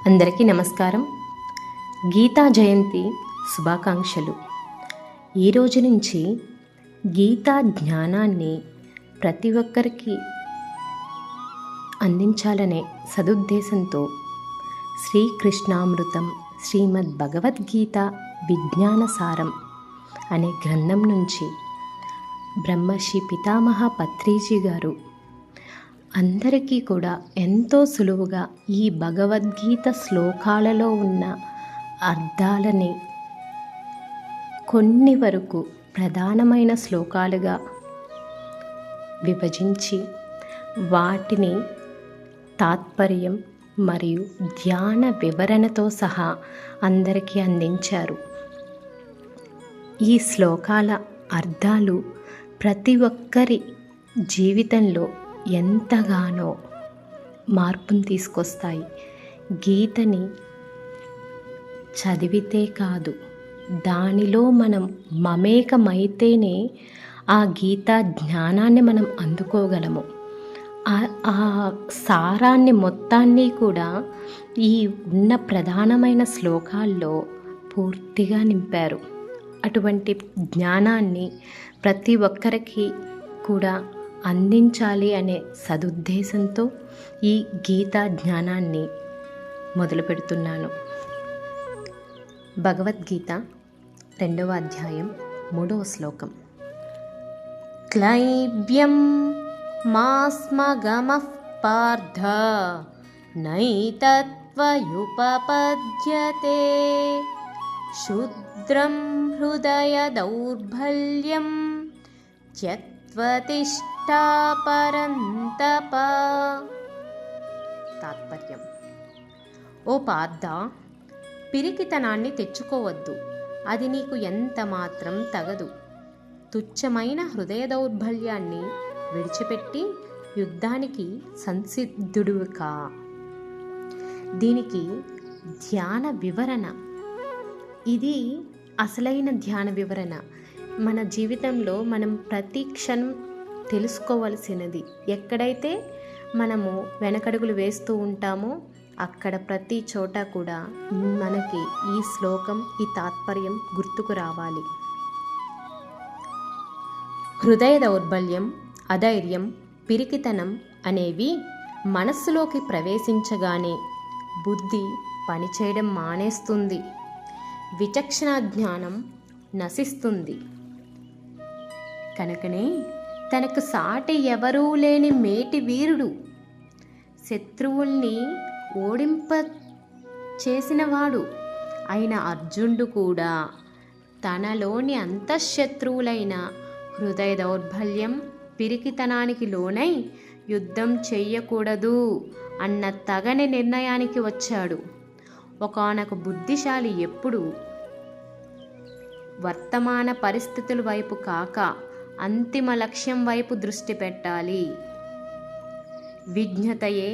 అందరికీ నమస్కారం. గీతా జయంతి శుభాకాంక్షలు. ఈరోజు నుంచి గీతా జ్ఞానాన్ని ప్రతి ఒక్కరికి అందించాలనే సదుద్దేశంతో శ్రీకృష్ణామృతం శ్రీమద్ భగవద్గీత విజ్ఞాన సారం అనే గ్రంథం నుంచి బ్రహ్మర్షి పితామహ పత్రిజీ గారు అందరికీ కూడా ఎంతో సులువుగా ఈ భగవద్గీత శ్లోకాలలో ఉన్న అర్థాలని కొన్ని వరకు ప్రధానమైన శ్లోకాలుగా విభజించి వాటిని తాత్పర్యం మరియు ధ్యాన వివరణతో సహా అందరికీ అందించారు. ఈ శ్లోకాల అర్థాలు ప్రతి ఒక్కరి జీవితంలో ఎంతగానో మార్పును తీసుకొస్తాయి. గీతని చదివితే కాదు, దానిలో మనం మమేకమైతేనే ఆ గీతా జ్ఞానాన్ని మనం అందుకోగలము. ఆ సారాన్ని మొత్తాన్ని కూడా ఈ ఉన్న ప్రధానమైన శ్లోకాల్లో పూర్తిగా నింపారు. అటువంటి జ్ఞానాన్ని ప్రతి ఒక్కరికి కూడా అందించాలి అనే సదుద్దేశంతో ఈ గీతా జ్ఞానాన్ని మొదలు పెడుతున్నాను. భగవద్గీత 2వ అధ్యాయం 3వ శ్లోకం. క్లైబ్యం మాస్మగమః పార్థ నైతత్వయుపపద్యతే శూద్రం హృదయ దౌర్బల్యం త్యక్త్వతిష్ఠా పరంతప. తాత్పర్యం: ఓ పార్థ, పిరికితనాన్ని తెచ్చుకోవద్దు, అది నీకు ఎంత మాత్రం తగదు. తుచ్చమైన హృదయ దౌర్బల్యాన్ని విడిచిపెట్టి యుద్ధానికి సంసిద్ధుడుగా. దీనికి ధ్యాన వివరణ. ఇది అసలైన ధ్యాన వివరణ. మన జీవితంలో మనం ప్రతి క్షణం తెలుసుకోవలసినది. ఎక్కడైతే మనము వెనకడుగులు వేస్తూ ఉంటామో అక్కడ ప్రతి చోట కూడా మనకి ఈ శ్లోకం, ఈ తాత్పర్యం గుర్తుకు రావాలి. హృదయ దౌర్బల్యం, అధైర్యం, పిరికితనం అనేవి మనస్సులోకి ప్రవేశించగానే బుద్ధి పనిచేయడం మానేస్తుంది, విచక్షణ జ్ఞానం నశిస్తుంది. కనుకనే తనకు సాటి ఎవరూ లేని మేటి వీరుడు, శత్రువుల్ని ఓడింప చేసినవాడు అయిన అర్జునుడు కూడా తనలోని అంతఃశత్రువులైన హృదయ దౌర్బల్యం, పిరికితనానికి లోనై యుద్ధం చెయ్యకూడదు అన్న తగని నిర్ణయానికి వచ్చాడు. ఒకానొక బుద్ధిశాలి ఎప్పుడు వర్తమాన పరిస్థితుల వైపు కాక అంతిమ లక్ష్యం వైపు దృష్టి పెట్టాలి. విజ్ఞతయే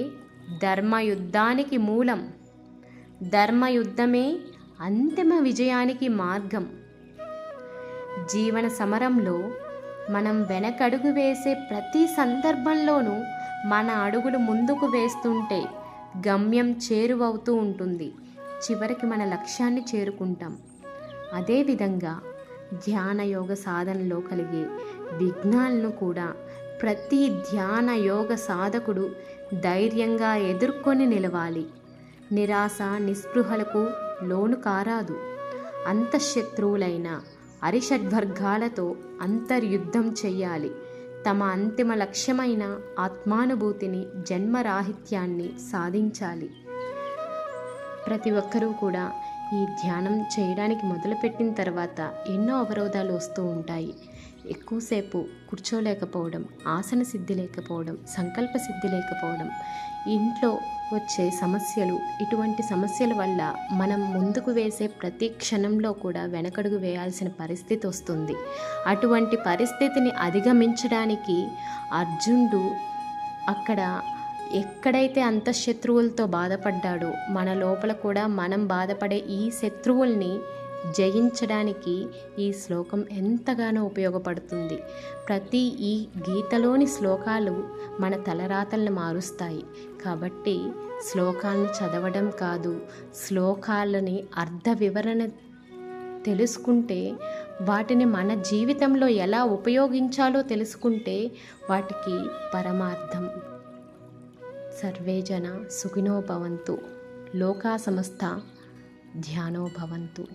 ధర్మయుద్ధానికి మూలం, ధర్మయుద్ధమే అంతిమ విజయానికి మార్గం. జీవన సమరంలో మనం వెనకడుగు వేసే ప్రతి సందర్భంలోనూ మన అడుగులు ముందుకు వేస్తుంటే గమ్యం చేరువవుతూ ఉంటుంది. చివరికి మన లక్ష్యాన్ని చేరుకుంటాం. అదేవిధంగా ధ్యాన యోగ సాధనలో కలిగే విఘ్నాలను కూడా ప్రతి ధ్యాన యోగ సాధకుడు ధైర్యంగా ఎదుర్కొని నిలవాలి. నిరాశ నిస్పృహలకు లోను కారాదు. అంతఃశత్రువులైన అరిషడ్వర్గాలతో అంతర్యుద్ధం చెయ్యాలి. తమ అంతిమ లక్ష్యమైన ఆత్మానుభూతిని, జన్మరాహిత్యాన్ని సాధించాలి. ప్రతి ఒక్కరూ కూడా ఈ ధ్యానం చేయడానికి మొదలుపెట్టిన తర్వాత ఎన్నో అవరోధాలు వస్తూ ఉంటాయి. ఎక్కువసేపు కూర్చోలేకపోవడం, ఆసన సిద్ధి లేకపోవడం, సంకల్ప సిద్ధి లేకపోవడం, ఇంట్లో వచ్చే సమస్యలు, ఇటువంటి సమస్యల వల్ల మనం ముందుకు వేసే ప్రతి క్షణంలో కూడా వెనకడుగు వేయాల్సిన పరిస్థితి వస్తుంది. అటువంటి పరిస్థితిని అధిగమించడానికి అర్జునుడు అక్కడ ఎక్కడైతే అంతఃశత్రువులతో బాధపడ్డాడో మన లోపల కూడా మనం బాధపడే ఈ శత్రువుల్ని జయించడానికి ఈ శ్లోకం ఎంతగానో ఉపయోగపడుతుంది. ప్రతి ఈ గీతలోని శ్లోకాలు మన తలరాతలను మారుస్తాయి. కాబట్టి శ్లోకాలను చదవడం కాదు, శ్లోకాలని అర్థ వివరణ తెలుసుకుంటే, వాటిని మన జీవితంలో ఎలా ఉపయోగించాలో తెలుసుకుంటే వాటికి పరమార్థం. సర్వే జన సుఖినో భవంతు. లోకా సమస్త ధ్యానో భవంతు.